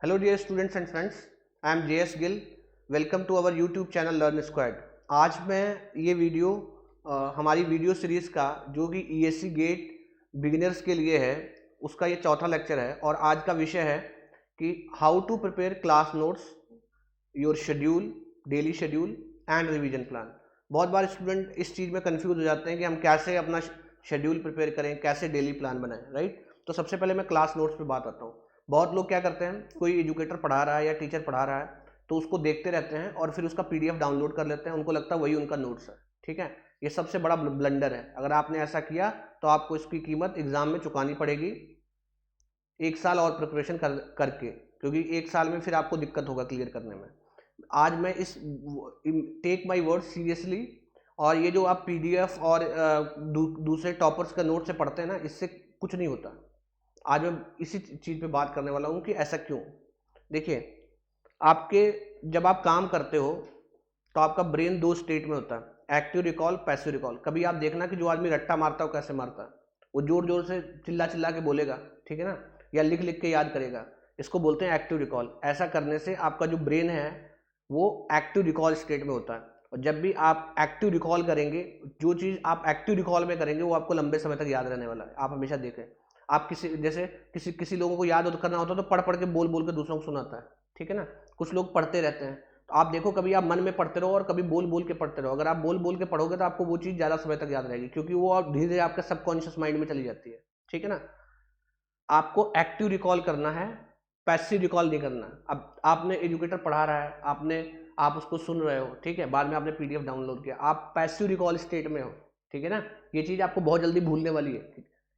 Hello dear students and friends, I am JS Gill. Welcome to our YouTube channel Learn Squad. आज मैं ये video हमारी video series का जो कि ESC गेट बिगिनर्स के लिए है उसका ये चौथा लेक्चर है और आज का विषय है कि how to prepare class notes, your schedule, daily schedule and revision plan. बहुत बार स्टूडेंट इस चीज़ में कंफ्यूज हो जाते हैं कि हम कैसे अपना शेड्यूल प्रिपेयर करें, कैसे डेली प्लान बनाएं, राइट। तो सबसे पहले मैं क्लास नोट्स पे बात करता हूँ। बहुत लोग क्या करते हैं, कोई एजुकेटर पढ़ा रहा है या टीचर पढ़ा रहा है तो उसको देखते रहते हैं और फिर उसका पीडीएफ डाउनलोड कर लेते हैं, उनको लगता है वही उनका नोट्स है। ठीक है, ये सबसे बड़ा ब्लंडर है। अगर आपने ऐसा किया तो आपको इसकी कीमत एग्जाम में चुकानी पड़ेगी, 1 साल और प्रिपरेशन करके, क्योंकि 1 साल में फिर आपको दिक्कत होगा क्लियर करने में। आज मैं इस टेक माई वर्ड सीरियसली, और ये जो आप पीडीएफ और दूसरे टॉपर्स का नोट से पढ़ते हैं ना, इससे कुछ नहीं होता। आज मैं इसी चीज़ पे बात करने वाला हूँ कि ऐसा क्यों। देखिए, आपके जब आप काम करते हो तो आपका ब्रेन दो स्टेट में होता है, एक्टिव रिकॉल, पैसिव रिकॉल। कभी आप देखना कि जो आदमी रट्टा मारता है वो कैसे मारता है, वो जोर जोर से चिल्ला चिल्ला के बोलेगा, ठीक है ना, या लिख लिख के याद करेगा। इसको बोलते हैं एक्टिव रिकॉल। ऐसा करने से आपका जो ब्रेन है वो एक्टिव रिकॉल स्टेट में होता है, और जब भी आप एक्टिव रिकॉल करेंगे, जो चीज़ आप एक्टिव रिकॉल में करेंगे वो आपको लंबे समय तक याद रहने वाला है। आप हमेशा देखें, आप किसी लोगों को याद करना होता है तो पढ़ पढ़ के बोल बोल के दूसरों को सुनाता है, ठीक है ना। कुछ लोग पढ़ते रहते हैं, तो आप देखो, कभी आप मन में पढ़ते रहो और कभी बोल बोल के पढ़ते रहो। अगर आप बोल बोल के पढ़ोगे तो आपको वो चीज़ ज़्यादा समय तक याद रहेगी, क्योंकि वो आप धीरे धीरे आपके सबकॉन्शियस माइंड में चली जाती है, ठीक है ना। आपको एक्टिव रिकॉल करना है, पैसिव रिकॉल नहीं करना। अब आपने एजुकेटर पढ़ा रहा है, आप उसको सुन रहे हो, ठीक है, बाद में आपने पीडीएफ डाउनलोड किया, आप पैसिव रिकॉल स्टेट में हो, ठीक है ना। ये चीज़ आपको बहुत जल्दी भूलने वाली है,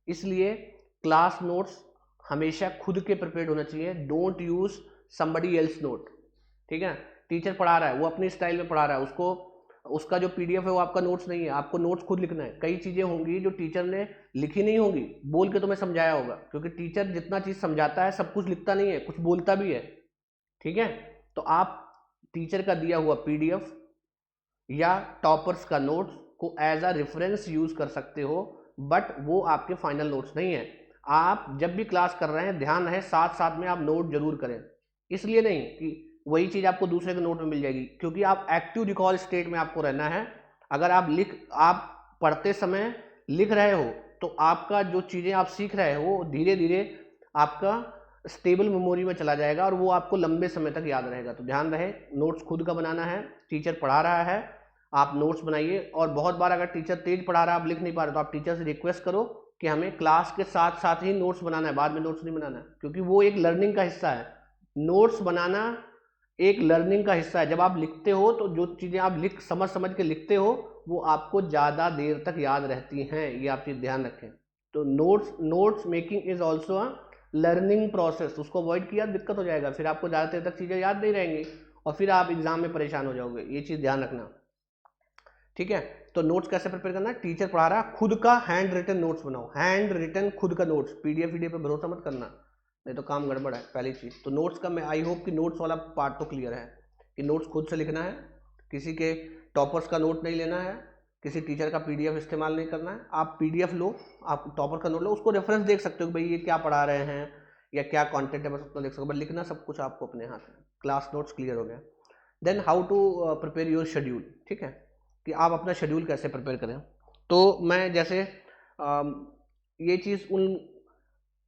इसलिए क्लास नोट्स हमेशा खुद के प्रिपेयर्ड होना चाहिए। Don't use somebody else note, ठीक है। टीचर पढ़ा रहा है, वो अपनी स्टाइल में पढ़ा रहा है, उसको उसका जो पीडीएफ है वो आपका नोट्स नहीं है, आपको नोट्स खुद लिखना है। कई चीज़ें होंगी जो टीचर ने लिखी नहीं होगी, बोल के तुम्हें समझाया होगा, क्योंकि टीचर जितना चीज़ समझाता है सब कुछ लिखता नहीं है, कुछ बोलता भी है, ठीक है। तो आप टीचर का दिया हुआ पीडीएफ या टॉपर्स का नोट्स को एज अ रेफरेंस यूज कर सकते हो, बट वो आपके फाइनल नोट्स नहीं है। आप जब भी क्लास कर रहे हैं, ध्यान रहे साथ साथ में आप नोट जरूर करें। इसलिए नहीं कि वही चीज़ आपको दूसरे के नोट में मिल जाएगी, क्योंकि आप एक्टिव रिकॉल स्टेट में आपको रहना है। अगर आप पढ़ते समय लिख रहे हो तो आपका जो चीज़ें आप सीख रहे हो वो धीरे धीरे आपका स्टेबल मेमोरी में चला जाएगा और वो आपको लंबे समय तक याद रहेगा। तो ध्यान रहे, नोट्स खुद का बनाना है। टीचर पढ़ा रहा है, आप नोट्स बनाइए। और बहुत बार अगर टीचर तेज पढ़ा रहा है, आप लिख नहीं पा रहे, तो आप टीचर से रिक्वेस्ट करो कि हमें क्लास के साथ साथ ही नोट्स बनाना है, बाद में नोट्स नहीं बनाना है, क्योंकि वो एक लर्निंग का हिस्सा है। नोट्स बनाना एक लर्निंग का हिस्सा है। जब आप लिखते हो तो जो चीज़ें आप समझ समझ के लिखते हो वो आपको ज़्यादा देर तक याद रहती हैं, ये आप चीज़ ध्यान रखें। तो notes making is also a learning process. उसको अवॉइड किया दिक्कत हो जाएगा, फिर आपको ज़्यादा देर तक चीज़ें याद नहीं रहेंगी और फिर आप एग्जाम में परेशान हो जाओगे। ये चीज़ ध्यान रखना, ठीक है। तो नोट्स कैसे प्रिपेयर करना है, टीचर पढ़ा रहा है, खुद का हैंड रिटन नोट्स बनाओ। हैंड रिटन खुद का नोट्स, पीडीएफ वीडियो पे भरोसा मत करना, नहीं तो काम गड़बड़ है। पहली चीज तो नोट्स का, मैं आई होप कि नोट्स वाला पार्ट तो क्लियर है कि नोट्स खुद से लिखना है, किसी के टॉपर्स का नोट नहीं लेना है, किसी टीचर का पीडीएफ इस्तेमाल नहीं करना है। आप पीडीएफ लो, आप टॉपर का नोट लो, उसको रेफरेंस देख सकते हो कि भाई ये क्या पढ़ा रहे हैं या क्या कंटेंट है, बस उतना देख सकते हो, बट लिखना सब कुछ आपको अपने हाथ में। क्लास नोट्स क्लियर हो गया। Then how to prepare your schedule, ठीक है, कि आप अपना शेड्यूल कैसे प्रिपेयर करें। तो मैं जैसे ये चीज़ उन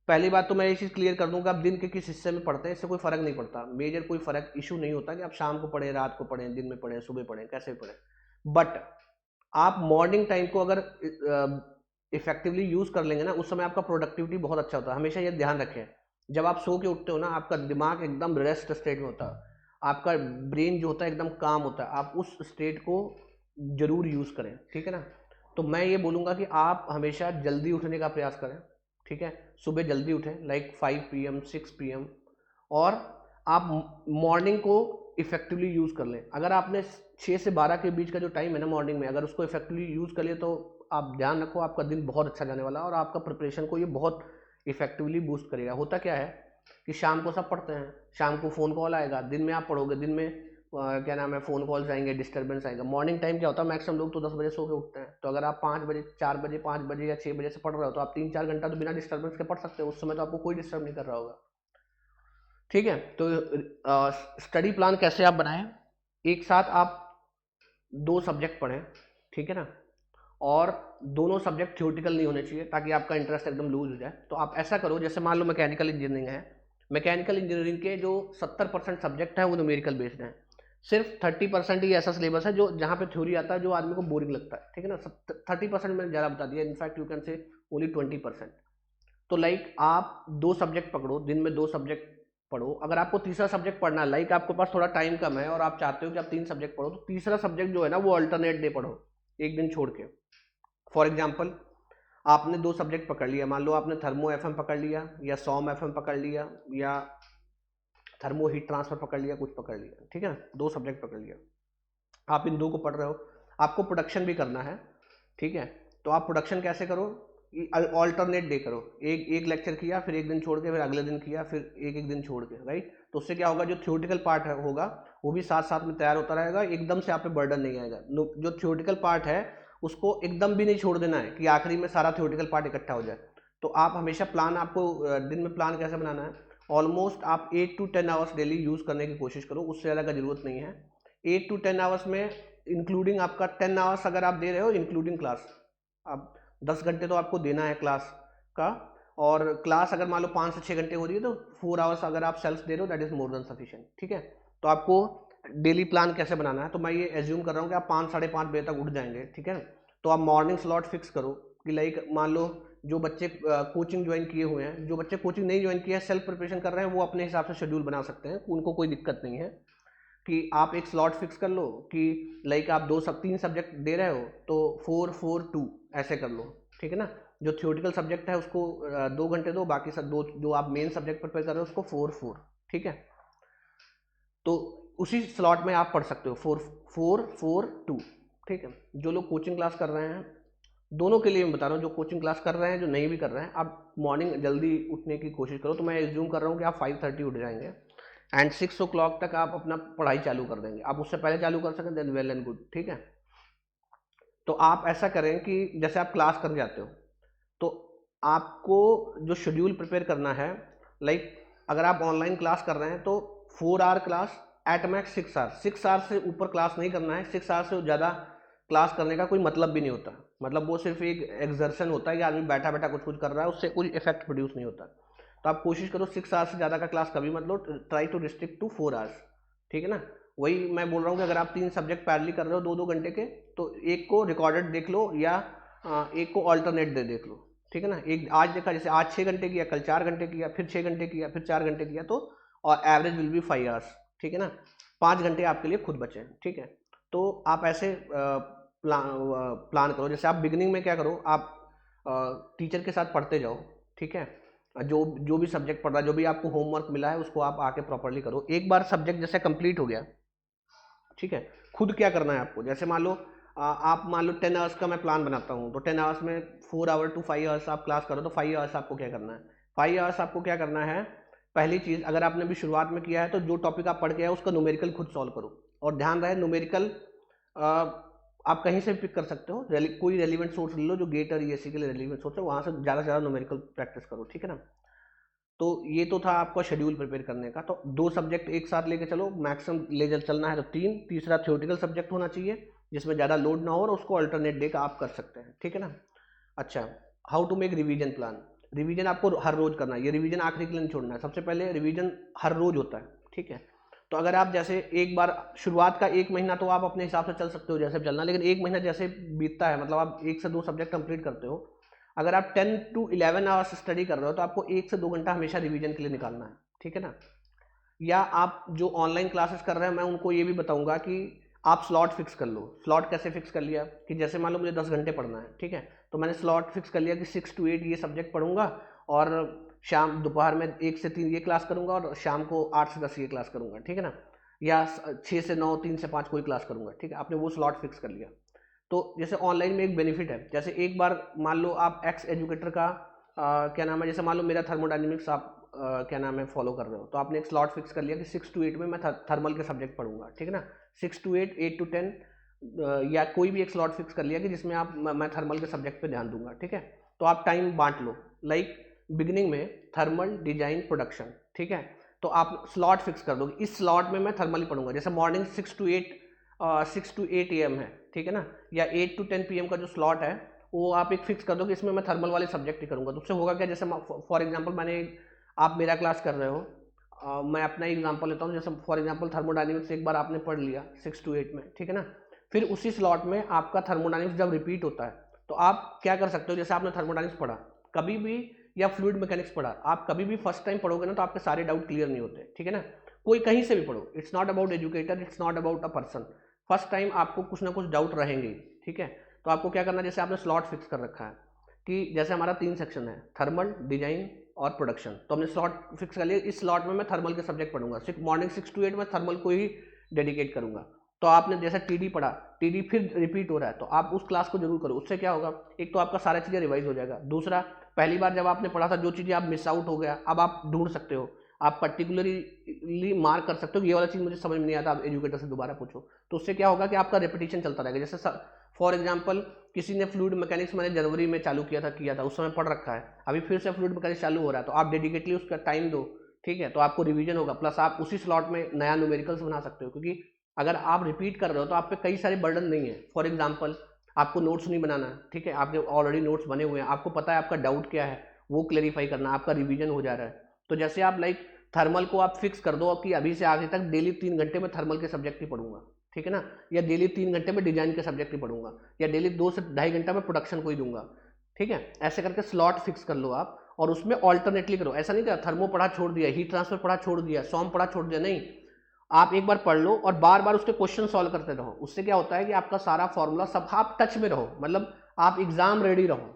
पहली बात तो मैं ये चीज़ क्लियर कर दूं कि आप दिन के किस हिस्से में पढ़ते हैं, इससे कोई फ़र्क नहीं पड़ता। मेजर कोई फ़र्क इशू नहीं होता कि आप शाम को पढ़ें, रात को पढ़ें, दिन में पढ़ें, सुबह पढ़ें, कैसे भी पढ़ें। बट आप मॉर्निंग टाइम को अगर इफेक्टिवली यूज़ कर लेंगे ना, उस समय आपका प्रोडक्टिविटी बहुत अच्छा होता है। हमेशा ये ध्यान रखें, जब आप सो के उठते हो ना, आपका दिमाग एकदम रेस्ट स्टेट में होता है, आपका ब्रेन जो होता है एकदम काम होता है। आप उस स्टेट को जरूर यूज़ करें, ठीक है ना। तो मैं ये बोलूँगा कि आप हमेशा जल्दी उठने का प्रयास करें, ठीक है। सुबह जल्दी उठें, लाइक 5 PM 6 PM, और आप मॉर्निंग को इफेक्टिवली यूज़ कर लें। अगर आपने 6 से 12 के बीच का जो टाइम है ना मॉर्निंग में, अगर उसको इफेक्टिवली यूज़ कर लिए तो आप ध्यान रखो, आपका दिन बहुत अच्छा जाने वाला है और आपका प्रिपरेशन को ये बहुत इफेक्टिवली बूस्ट करेगा। होता क्या है कि शाम को सब पढ़ते हैं, शाम को फ़ोन कॉल आएगा, दिन में आप पढ़ोगे, दिन में क्या नाम है, फ़ोन कॉल्स आएंगे, डिस्टर्बेंस आएगा। मॉर्निंग टाइम क्या होता है, मैक्सिमम लोग तो 10 बजे सो के उठते हैं, तो अगर आप 5 बजे 4 बजे 5 बजे या 6 बजे से पढ़ रहे हो तो आप 3-4 घंटा तो बिना डिस्टर्बेंस के पढ़ सकते हो। उस समय तो आपको कोई डिस्टर्ब नहीं कर रहा होगा, ठीक है। तो स्टडी प्लान कैसे आप बनाएं, एक साथ आप 2 सब्जेक्ट पढ़ें, ठीक है ना, और दोनों सब्जेक्ट थ्योरेटिकल नहीं होने चाहिए ताकि आपका इंटरेस्ट एकदम लूज हो जाए। तो आप ऐसा करो, जैसे मान लो मैकेनिकल इंजीनियरिंग है, मैकेनिकल इंजीनियरिंग के जो 70% सब्जेक्ट हैं वो न्यूमेरिकल बेस्ड हैं, सिर्फ 30% ही ऐसा सिलेबस है जो जहाँ पे थ्योरी आता है जो आदमी को बोरिंग लगता है, ठीक है ना। 30% मैंने ज़्यादा बता दिया, in fact you can say only 20%। तो लाइक आप 2 सब्जेक्ट पकड़ो, दिन में 2 सब्जेक्ट पढ़ो। अगर आपको तीसरा सब्जेक्ट पढ़ना है, लाइक आपके पास थोड़ा टाइम कम है और आप चाहते हो कि आप 3 सब्जेक्ट पढ़ो, तो तीसरा सब्जेक्ट जो है ना वो अल्टरनेट डे पढ़ो, एक दिन छोड़ के। फॉर एग्जाम्पल, आपने 2 सब्जेक्ट पकड़ लिया, मान लो आपने थर्मो एफएम पकड़ लिया या सॉम एफएम पकड़ लिया या थर्मो हीट ट्रांसफर पकड़ लिया, कुछ पकड़ लिया, ठीक है, 2 सब्जेक्ट पकड़ लिया। आप इन 2 को पढ़ रहे हो, आपको प्रोडक्शन भी करना है, ठीक है। तो आप प्रोडक्शन कैसे करो, ऑल्टरनेट डे करो, एक लेक्चर किया, फिर एक दिन छोड़ के, फिर अगले दिन किया, फिर एक दिन छोड़ के, राइट। तो उससे क्या होगा, जो थ्योरेटिकल पार्ट होगा वो भी साथ साथ में तैयार होता रहेगा, एकदम से आप पे बर्डन नहीं आएगा। जो थ्योरेटिकल पार्ट है उसको एकदम भी नहीं छोड़ देना है कि आखिरी में सारा थ्योरेटिकल पार्ट इकट्ठा हो जाए। तो आप हमेशा प्लान, आपको दिन में प्लान कैसे बनाना है, ऑलमोस्ट आप 8 to 10 आवर्स डेली यूज़ करने की कोशिश करो, उससे ज़्यादा का जरूरत नहीं है। 8 to 10 आवर्स में इंक्लूडिंग आपका 10 आवर्स अगर आप दे रहे हो इंक्लूडिंग क्लास, आप 10 घंटे तो आपको देना है क्लास का, और क्लास अगर मान लो 5 से 6 घंटे हो रही है तो 4 आवर्स अगर आप सेल्फ दे रहे हो, that is more than sufficient, ठीक है। तो आपको डेली प्लान कैसे बनाना है, तो मैं ये एज्यूम कर रहा हूँ कि आप 5 साढ़े 5 बजे तक उठ जाएंगे, ठीक है। तो आप मॉर्निंग स्लॉट फिक्स करो कि लाइक मान लो जो बच्चे कोचिंग ज्वाइन किए हुए हैं, जो बच्चे कोचिंग नहीं ज्वाइन किए हैं, सेल्फ प्रिपरेशन कर रहे हैं, वो अपने हिसाब से शेड्यूल बना सकते हैं, उनको कोई दिक्कत नहीं है कि आप एक स्लॉट फिक्स कर लो कि लाइक आप 3 सब्जेक्ट दे रहे हो तो 4-4-2 ऐसे कर लो, ठीक है ना। जो थ्योरेटिकल सब्जेक्ट है उसको 2 घंटे दो, बाकी सब 2 जो आप मेन सब्जेक्ट प्रिपेयर कर रहे हो उसको 4-4, ठीक है। तो उसी स्लॉट में आप पढ़ सकते हो 4-4-4-2, ठीक है। जो लोग कोचिंग क्लास कर रहे हैं, दोनों के लिए मैं बता रहा हूँ, जो कोचिंग क्लास कर रहे हैं, जो नहीं भी कर रहे हैं, आप मॉर्निंग जल्दी उठने की कोशिश करो। तो मैं एज्यूम कर रहा हूँ कि आप 5:30 उठ जाएंगे एंड 6 o'clock तक आप अपना पढ़ाई चालू कर देंगे। आप उससे पहले चालू कर सकें देन वेल एंड गुड, ठीक है। तो आप ऐसा करें कि जैसे आप क्लास कर जाते हो तो आपको जो शेड्यूल प्रिपेयर करना है, लाइक अगर आप ऑनलाइन क्लास कर रहे हैं तो 4 hour class, at max 6 hour, 6 hour से ऊपर क्लास नहीं करना है। 6 आवर से ज़्यादा क्लास करने का कोई मतलब भी नहीं होता, मतलब वो सिर्फ एक एक्सर्शन होता है कि आदमी बैठा बैठा कुछ कुछ कर रहा है, उससे कोई इफेक्ट प्रोड्यूस नहीं होता। तो आप कोशिश करो 6 आवर्स से ज़्यादा का क्लास कभी मत लो, try to restrict to 4 hours, ठीक है ना। वही मैं बोल रहा हूँ कि अगर आप 3 सब्जेक्ट पैरेलली कर रहे हो 2-2 घंटे के, तो एक को रिकॉर्डेड देख लो या एक को अल्टरनेट दे देख लो, ठीक है ना। एक आज देखा, जैसे आज 6 घंटे किया, कल 4 घंटे किया, फिर 6 घंटे किया, फिर 4 घंटे किया, तो और एवरेज विल बी 5 आवर्स, ठीक है ना। 5 घंटे आपके लिए खुद बचे, ठीक है। तो आप ऐसे प्लान करो। जैसे आप बिगिनिंग में क्या करो, आप टीचर के साथ पढ़ते जाओ, ठीक है। जो जो भी सब्जेक्ट पढ़ रहा है, जो भी आपको होमवर्क मिला है उसको आप आके प्रॉपरली करो। एक बार सब्जेक्ट जैसे कंप्लीट हो गया, ठीक है, खुद क्या करना है आपको, जैसे मान लो आप मान लो 10 आवर्स का मैं प्लान बनाता हूँ, तो 10 आवर्स में 4 आवर टू 5 आवर्स आप क्लास करो, तो 5 आवर्स आपको क्या करना है, 5 आवर्स आपको क्या करना है। पहली चीज़, अगर आपने भी शुरुआत में किया है तो जो टॉपिक आप पढ़ के आए उसका न्यूमेरिकल खुद सॉल्व करो, और ध्यान रहे न्यूमेरिकल आप कहीं से भी पिक कर सकते हो, कोई रेलिवेंट सोर्स ले लो, जो गेट और ईएससी के लिए रेलिवेंट सोर्स है, वहाँ से ज़्यादा से ज़्यादा न्यूमेरिकल प्रैक्टिस करो, ठीक है ना। तो ये तो था आपका शेड्यूल प्रिपेयर करने का। तो 2 सब्जेक्ट एक साथ लेके चलो, मैक्सिमम ले चलना है तो 3, तीसरा थ्योरेटिकल सब्जेक्ट होना चाहिए जिसमें ज़्यादा लोड ना हो, और उसको अल्टरनेट डे का आप कर सकते हैं, ठीक है ना। अच्छा, how to make revision plan. Revision आपको हर रोज करना है, ये रिवीजन आखिरी के लिए नहीं छोड़ना है। सबसे पहले रिवीजन हर रोज होता है, ठीक है। तो अगर आप जैसे एक बार शुरुआत का 1 महीना तो आप अपने हिसाब से चल सकते हो जैसे चलना, लेकिन 1 महीना जैसे बीतता है, मतलब आप 1 से 2 सब्जेक्ट कंप्लीट करते हो, अगर आप 10 to 11 आवर्स स्टडी कर रहे हो तो आपको 1 से 2 घंटा हमेशा रिवीजन के लिए निकालना है, ठीक है ना। या आप जो ऑनलाइन क्लासेस कर रहे हैं, मैं उनको ये भी बताऊंगा कि आप स्लॉट फिक्स कर लो। स्लॉट कैसे फिक्स कर लिया कि जैसे मान लो मुझे 10 घंटे पढ़ना है, ठीक है, तो मैंने स्लॉट फिक्स कर लिया कि 6 to 8 ये सब्जेक्ट पढ़ूंगा, और शाम दोपहर में 1 से 3 ये क्लास करूंगा, और शाम को 8 से 10 ये क्लास करूंगा, ठीक है ना। या 6 से 9, 3 से 5 कोई क्लास करूंगा, ठीक है। आपने वो स्लॉट फिक्स कर लिया। तो जैसे ऑनलाइन में एक बेनिफिट है, जैसे एक बार मान लो आप एक्स एजुकेटर का क्या नाम है, जैसे मान लो मेरा थर्मोडायनेमिक्स आप क्या नाम है फॉलो कर रहे हो, तो आपने एक स्लॉट फिक्स कर लिया कि 6 to 8 में मैं थर्मल के सब्जेक्ट पढ़ूंगा, ठीक है ना। 6 to 8, 8 to 10, या कोई भी एक स्लॉट फिक्स कर लिया कि जिसमें आप मैं थर्मल के सब्जेक्ट पे ध्यान दूंगा, ठीक है। तो आप टाइम बांट लो, लाइक बिगिनिंग में थर्मल डिजाइन प्रोडक्शन, ठीक है, तो आप स्लॉट फिक्स कर दोगे, इस स्लॉट में मैं थर्मल ही पढ़ूंगा। जैसे मॉर्निंग 6 to 8 AM है, ठीक है ना, या 8 to 10 PM का जो स्लॉट है वो आप एक फिक्स कर दो कि इसमें मैं थर्मल वाले सब्जेक्ट ही करूंगा। तो उससे होगा क्या, जैसे फॉर एग्जांपल आप मेरा क्लास कर रहे हो, मैं अपना एग्जांपल लेता हूँ, जैसे फॉर एग्जांपल थर्मोडायनेमिक्स एक बार आपने पढ़ लिया 6 to 8 में, ठीक है ना, फिर उसी स्लॉट में आपका थर्मोडायनेमिक्स जब रिपीट होता है तो आप क्या कर सकते हो, जैसे आपने थर्मोडायनेमिक्स पढ़ा कभी भी या फ्लूइड मैकेनिक्स पढ़ा, आप कभी भी फर्स्ट टाइम पढ़ोगे ना तो आपके सारे डाउट क्लियर नहीं होते, ठीक है ना, कोई कहीं से भी पढ़ो, it's not about educator, it's not about a person, first time आपको कुछ ना कुछ डाउट रहेंगे, ठीक है। तो आपको क्या करना है, जैसे आपने स्लॉट फिक्स कर रखा है कि जैसे हमारा 3 सेक्शन है, थर्मल, डिजाइन और प्रोडक्शन, तो हमने स्लॉट फिक्स कर लिया, इस स्लॉट में मैं थर्मल के सब्जेक्ट पढ़ूंगा, मॉर्निंग 6 to 8 में थर्मल को ही डेडिकेट करूंगा। तो आपने जैसे टीडी पढ़ा, टीडी फिर रिपीट हो रहा है तो आप उस क्लास को जरूर करो, उससे क्या होगा, एक तो आपका सारा चीज़ें रिवाइज हो जाएगा, दूसरा पहली बार जब आपने पढ़ा था जो चीज़ें आप मिस आउट हो गया अब आप ढूंढ सकते हो, आप पर्टिकुलरली मार्क कर सकते हो कि ये वाला चीज़ मुझे समझ में नहीं आता, आप एजुकेटर से दोबारा पूछो, तो उससे क्या होगा कि आपका रेपिटेशन चलता रहेगा। जैसे फॉर एग्जांपल किसी ने फ्लूइड मैकेनिक्स मैंने जनवरी में चालू किया था उस समय पढ़ रखा है, अभी फिर से फ्लूइड मैकेनिक्स चालू हो रहा है तो आप डेडिकेटली उसका टाइम दो, ठीक है, तो आपको रिवीजन होगा, प्लस आप उसी स्लॉट में नया न्यूमेरिकल्स बना सकते हो, क्योंकि अगर आप रिपीट कर रहे हो तो आप पे कई सारे बर्डन नहीं है। फॉर एग्जांपल आपको नोट्स नहीं बनाना है, ठीक है, आपके ऑलरेडी नोट्स बने हुए हैं, आपको पता है आपका डाउट क्या है वो क्लेरिफाई करना, आपका रिवीजन हो जा रहा है। तो जैसे आप थर्मल को आप फिक्स कर दो कि अभी से आगे तक डेली 3 घंटे में थर्मल के सब्जेक्ट ही पढ़ूंगा, ठीक है ना, या डेली 3 घंटे में डिजाइन के सब्जेक्ट ही पढ़ूंगा, या डेली 2 से 2.5 घंटा में प्रोडक्शन को ही दूंगा, ठीक है, ऐसे करके स्लॉट फिक्स कर लो आप और उसमें ऑल्टरनेटली करो। ऐसा नहीं कि थर्मो पढ़ा छोड़ दिया, हीट ट्रांसफर पढ़ा छोड़ दिया, सॉम पढ़ा छोड़ दिया, नहीं, आप एक बार पढ़ लो और बार बार उसके क्वेश्चन सॉल्व करते रहो, उससे क्या होता है कि आपका सारा फॉर्मूला सब आप टच में रहो, मतलब आप एग्जाम रेडी रहो,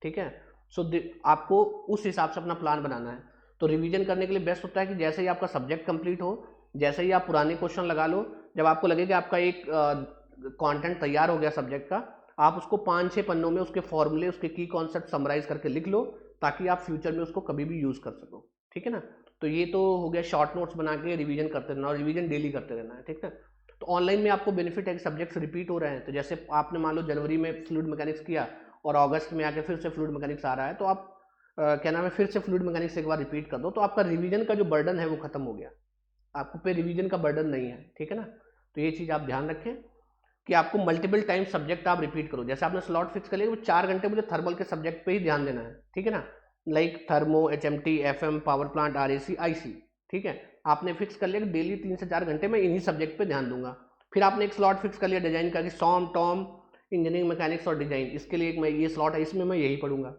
ठीक है। सो आपको उस हिसाब से अपना प्लान बनाना है। तो रिवीजन करने के लिए बेस्ट होता है कि जैसे ही आपका सब्जेक्ट कंप्लीट हो, जैसे ही आप पुराने क्वेश्चन लगा लो, जब आपको लगे कि आपका एक कंटेंट तैयार हो गया सब्जेक्ट का, आप उसको 5-6 पन्नों में उसके फॉर्मूले, उसके की कॉन्सेप्ट समराइज करके लिख लो, ताकि आप फ्यूचर में उसको कभी भी यूज कर सको, ठीक है ना। तो ये तो हो गया शॉर्ट नोट्स बना के रिवीजन करते रहना, और रिवीजन डेली करते रहना है, ठीक है। तो ऑनलाइन में आपको बेनिफिट है कि सब्जेक्ट्स रिपीट हो रहे हैं, तो जैसे आपने मान लो जनवरी में फ्लूइड मैकेनिक्स किया और अगस्त में आके फिर से फ्लूइड मैकेनिक्स आ रहा है, तो आप क्या नाम है, फिर से फ्लूइड मैकेनिक्स एक बार रिपीट कर दो, तो आपका रिवीजन का जो बर्डन है वो खत्म हो गया, आपको पे रिवीजन का बर्डन नहीं है, ठीक है ना। तो ये चीज़ आप ध्यान रखें कि आपको मल्टीपल टाइम सब्जेक्ट आप रिपीट करो। जैसे आपने स्लॉट फिक्स कर लिया, वो 4 घंटे मुझे थर्मल के सब्जेक्ट पे ही ध्यान देना है, ठीक है ना, thermo, HMT, FM, power plant, RAC, IC, ठीक है, आपने फिक्स कर लिया कि डेली 3 से 4 घंटे में इन्हीं सब्जेक्ट पे ध्यान दूंगा। फिर आपने एक स्लॉट फिक्स कर लिया डिजाइन का कि सॉम, टॉम, इंजीनियरिंग, मैकेनिक्स और डिजाइन, इसके लिए एक मैं ये स्लॉट है, इसमें मैं यही पढ़ूंगा।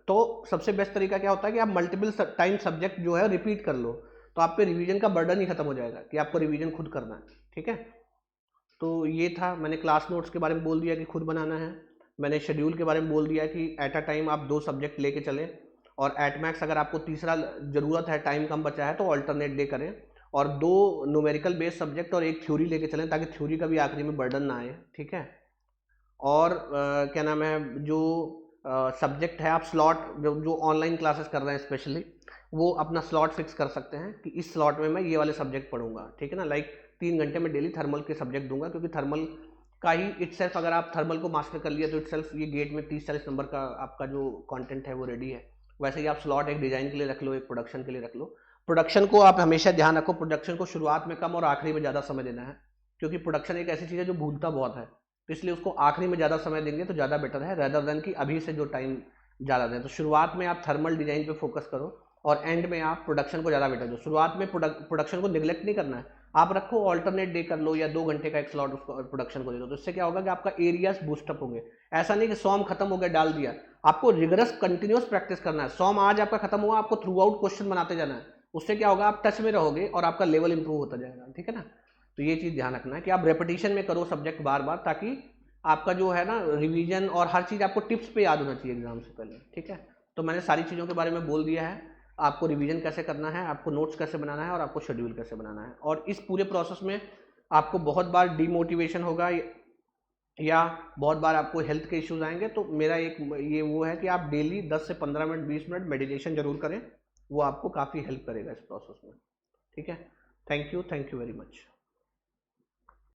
तो सबसे बेस्ट तरीका क्या होता है कि आप मल्टीपल टाइम सब्जेक्ट जो है रिपीट कर लो, तो आप पे रिवीजन का बर्डन ही खत्म हो जाएगा कि आपको रिवीजन खुद करना है, ठीक है। तो ये था, मैंने क्लास नोट्स के बारे में बोल दिया कि खुद बनाना है, मैंने शेड्यूल के बारे में बोल दिया कि एट अ टाइम आप 2 सब्जेक्ट लेके चलें, और एट मैक्स अगर आपको तीसरा ज़रूरत है, टाइम कम बचा है तो अल्टरनेट डे करें, और 2 न्यूमेरिकल बेस्ड सब्जेक्ट और एक थ्योरी लेके चलें, ताकि थ्योरी का भी आखिरी में बर्डन ना आए, ठीक है। और क्या नाम है, जो सब्जेक्ट है आप स्लॉट जो ऑनलाइन क्लासेस कर रहे हैं स्पेशली, वो अपना स्लॉट फिक्स कर सकते हैं कि इस स्लॉट में मैं ये वाले सब्जेक्ट पढ़ूंगा, ठीक है ना, 3 घंटे में डेली थर्मल के सब्जेक्ट दूंगा, क्योंकि थर्मल का ही इटसेल्फ, अगर आप थर्मल को मास्टर कर लिया तो इटसेल्फ ये गेट में 30-40 नंबर का आपका जो कंटेंट है वो रेडी है। वैसे ही आप स्लॉट एक डिजाइन के लिए रख लो, एक प्रोडक्शन के लिए रख लो। प्रोडक्शन को आप हमेशा ध्यान रखो, प्रोडक्शन को शुरुआत में कम और आखिरी में ज़्यादा समय देना है, क्योंकि प्रोडक्शन एक ऐसी चीज़ है जो भूलता बहुत है, तो इसलिए उसको आखिरी में ज़्यादा समय देंगे तो ज़्यादा बेटर है, रेदर देन कि अभी से जो टाइम ज़्यादा दें। तो शुरुआत में आप थर्मल डिजाइन पे फोकस करो और एंड में आप प्रोडक्शन को ज़्यादा बेटर दो। शुरुआत में प्रोडक्शन को निगलेक्ट नहीं करना है, आप रखो, ऑल्टरनेट डे कर लो, या 2 घंटे का एक स्लॉट उसको प्रोडक्शन को दे दो, तो इससे क्या होगा कि आपका एरियाज बूस्टअप होंगे। ऐसा नहीं कि सॉम खत्म हो गया डाल दिया, आपको रिगरस कंटिन्यूस प्रैक्टिस करना है। सॉम आज आपका खत्म हुआ, आपको थ्रू आउट क्वेश्चन बनाते जाना है, उससे क्या होगा, आप टच में रहोगे और आपका लेवल इंप्रूव होता जाएगा, ठीक है ना। तो ये चीज़ ध्यान रखना है कि आप रेपिटेशन में करो सब्जेक्ट बार बार, ताकि आपका जो है ना रिवीजन और हर चीज़ आपको टिप्स पे याद होना चाहिए एग्जाम से पहले, ठीक है। तो मैंने सारी चीज़ों के बारे में बोल दिया है, आपको रिवीजन कैसे करना है, आपको नोट्स कैसे बनाना है, और आपको शेड्यूल कैसे बनाना है। और इस पूरे प्रोसेस में आपको बहुत बार डीमोटिवेशन होगा, या बहुत बार आपको हेल्थ के इश्यूज आएंगे, तो मेरा एक ये वो है कि आप डेली 10 से 15 मिनट 20 मिनट मेडिटेशन जरूर करें, वो आपको काफ़ी हेल्प करेगा इस प्रोसेस में, ठीक है। Thank you very much.